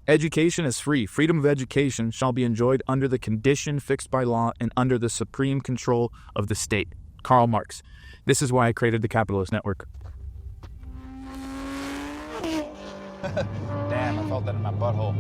Education is free. Freedom of education shall be enjoyed under the condition fixed by law and under the supreme control of the state. Karl Marx. This is why I created the capitalist network. Damn, I felt that in my butthole.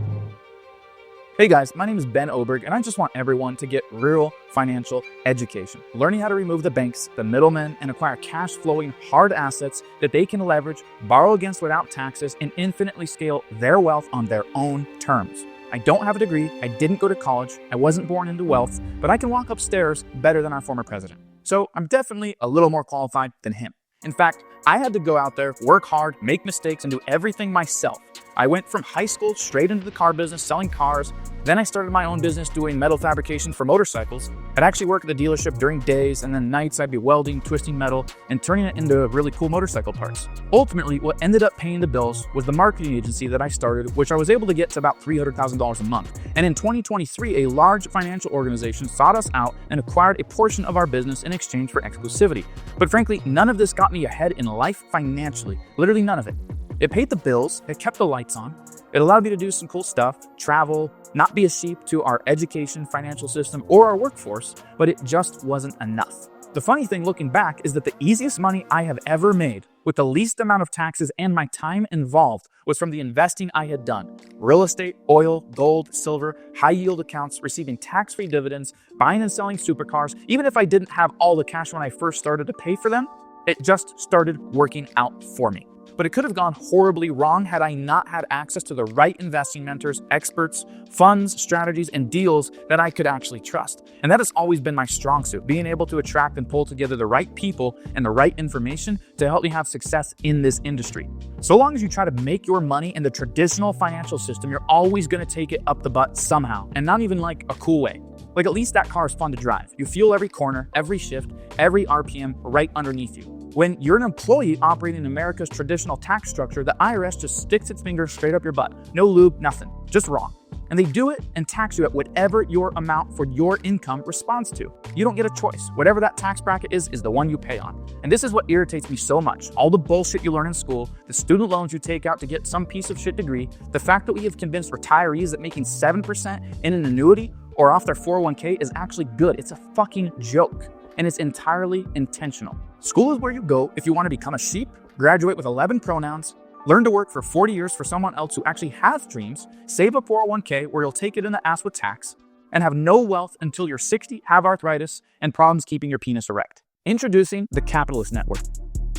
Hey guys, my name is Ben Oberg, and I just want everyone to get real financial education. Learning how to remove the banks, the middlemen, and acquire cash-flowing hard assets that they can leverage, borrow against without taxes, and infinitely scale their wealth on their own terms. I don't have a degree, I didn't go to college, I wasn't born into wealth, but I can walk upstairs better than our former president. So I'm definitely a little more qualified than him. In fact, I had to go out there, work hard, make mistakes, and do everything myself. I went from high school straight into the car business, selling cars. Then I started my own business doing metal fabrication for motorcycles. I'd actually work at the dealership during days, and then nights I'd be welding, twisting metal, and turning it into really cool motorcycle parts. Ultimately, what ended up paying the bills was the marketing agency that I started, which I was able to get to about $300,000 a month. And in 2023, a large financial organization sought us out and acquired a portion of our business in exchange for exclusivity. But frankly, none of this got me ahead in life financially. Literally none of it. It paid the bills, it kept the lights on, it allowed me to do some cool stuff, travel, not be a sheep to our education, financial system, or our workforce, but it just wasn't enough. The funny thing looking back is that the easiest money I have ever made, with the least amount of taxes and my time involved, was from the investing I had done. Real estate, oil, gold, silver, high yield accounts, receiving tax-free dividends, buying and selling supercars. Even if I didn't have all the cash when I first started to pay for them, it just started working out for me. But it could have gone horribly wrong had I not had access to the right investing mentors, experts, funds, strategies, and deals that I could actually trust. And that has always been my strong suit, being able to attract and pull together the right people and the right information to help me have success in this industry. So long as you try to make your money in the traditional financial system, you're always going to take it up the butt somehow, and not even like a cool way. Like, at least that car is fun to drive. You feel every corner, every shift, every RPM right underneath you. When you're an employee operating in America's traditional tax structure, the IRS just sticks its finger straight up your butt. No lube, nothing. Just wrong. And they do it and tax you at whatever your amount for your income responds to. You don't get a choice. Whatever that tax bracket is the one you pay on. And this is what irritates me so much. All the bullshit you learn in school, the student loans you take out to get some piece of shit degree, the fact that we have convinced retirees that making 7% in an annuity or off their 401k is actually good. It's a fucking joke. And it's entirely intentional. School is where you go if you want to become a sheep, graduate with 11 pronouns, learn to work for 40 years for someone else who actually has dreams, save a 401k where you'll take it in the ass with tax, and have no wealth until you're 60, have arthritis, and problems keeping your penis erect. Introducing the Capitalist Network.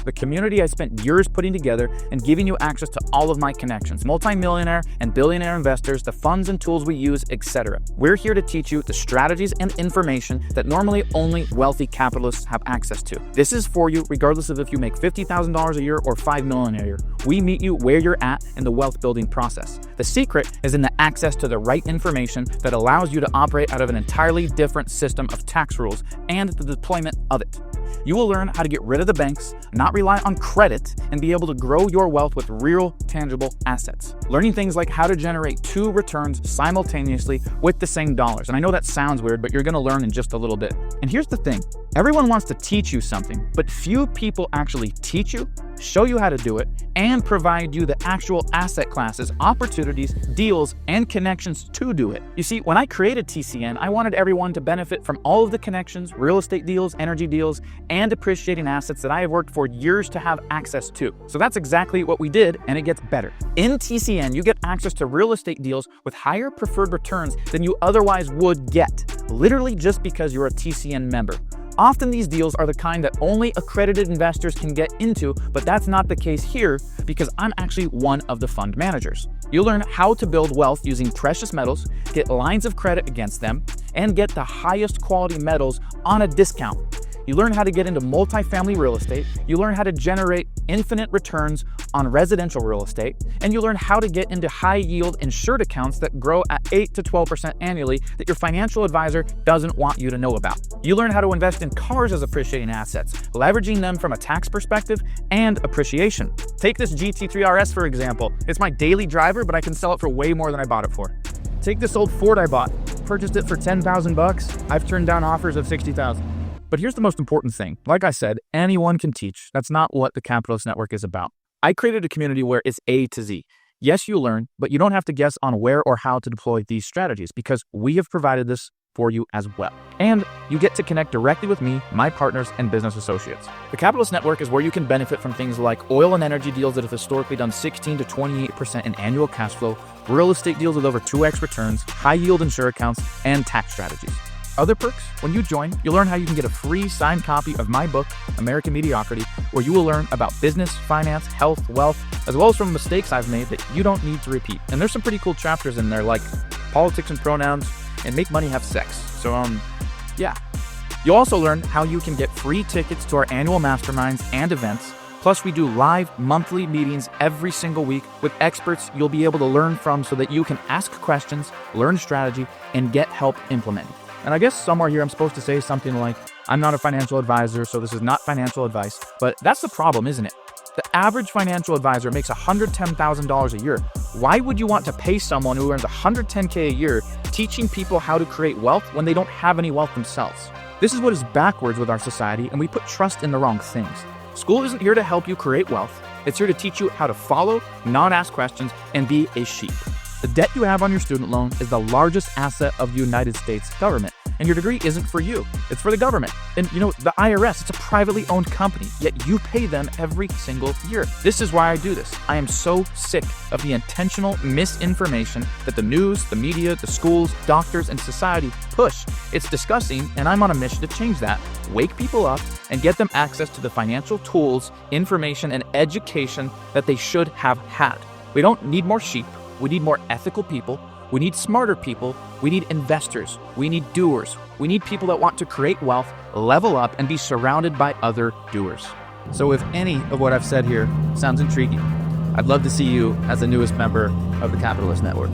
The community I spent years putting together and giving you access to all of my connections, multi-millionaire and billionaire investors, the funds and tools we use, etc. We're here to teach you the strategies and information that normally only wealthy capitalists have access to. This is for you regardless of if you make $50,000 a year or $5 million a year. We meet you where you're at in the wealth building process. The secret is in the access to the right information that allows you to operate out of an entirely different system of tax rules and the deployment of it. You will learn how to get rid of the banks, not rely on credit, and be able to grow your wealth with real, tangible assets. Learning things like how to generate 2 returns simultaneously with the same dollars. And I know that sounds weird, but you're going to learn in just a little bit. And here's the thing. Everyone wants to teach you something, but few people actually teach you, show you how to do it, and provide you the actual asset classes, opportunities, deals, and connections to do it. You see, when I created TCN, I wanted everyone to benefit from all of the connections, real estate deals, energy deals, and appreciating assets that I have worked for years to have access to. So that's exactly what we did, and it gets better. In TCN, you get access to real estate deals with higher preferred returns than you otherwise would get, literally just because you're a TCN member. Often these deals are the kind that only accredited investors can get into, but that's not the case here because I'm actually one of the fund managers. You'll learn how to build wealth using precious metals, get lines of credit against them, and get the highest quality metals on a discount. You learn how to get into multifamily real estate, you learn how to generate infinite returns on residential real estate, and you learn how to get into high yield insured accounts that grow at 8 to 12% annually that your financial advisor doesn't want you to know about. You learn how to invest in cars as appreciating assets, leveraging them from a tax perspective and appreciation. Take this GT3 RS for example. It's my daily driver, but I can sell it for way more than I bought it for. Take this old Ford I bought, purchased it for $10,000. I've turned down offers of $60,000. But here's the most important thing. Like I said, anyone can teach. That's not what the Capitalist Network is about. I created a community where it's A to Z. Yes, you learn, but you don't have to guess on where or how to deploy these strategies because we have provided this for you as well. And you get to connect directly with me, my partners, and business associates. The Capitalist Network is where you can benefit from things like oil and energy deals that have historically done 16 to 28% in annual cash flow, real estate deals with over 2x returns, high-yield insure accounts, and tax strategies. Other perks, when you join, you'll learn how you can get a free signed copy of my book, American Mediocrity, where you will learn about business, finance, health, wealth, as well as from mistakes I've made that you don't need to repeat. And there's some pretty cool chapters in there like politics and pronouns and make money have sex. So, yeah. You'll also learn how you can get free tickets to our annual masterminds and events. Plus, we do live monthly meetings every single week with experts you'll be able to learn from so that you can ask questions, learn strategy, and get help implementing. And I guess somewhere here I'm supposed to say something like, I'm not a financial advisor, so this is not financial advice. But that's the problem, isn't it? The average financial advisor makes $110,000 a year. Why would you want to pay someone who earns $110K a year teaching people how to create wealth when they don't have any wealth themselves? This is what is backwards with our society, and we put trust in the wrong things. School isn't here to help you create wealth. It's here to teach you how to follow, not ask questions, and be a sheep. The debt you have on your student loan is the largest asset of the United States government, and your degree isn't for you, it's for the government. And the IRS, it's a privately owned company, yet you pay them every single year. This is why I do this. I am so sick of the intentional misinformation that the news, the media, the schools, doctors, and society push. It's disgusting, and I'm on a mission to change that. Wake people up and get them access to the financial tools, information, and education that they should have had. We don't need more sheep. We need more ethical people. We need smarter people. We need investors. We need doers. We need people that want to create wealth, level up, and be surrounded by other doers. So if any of what I've said here sounds intriguing, I'd love to see you as the newest member of the Capitalist Network.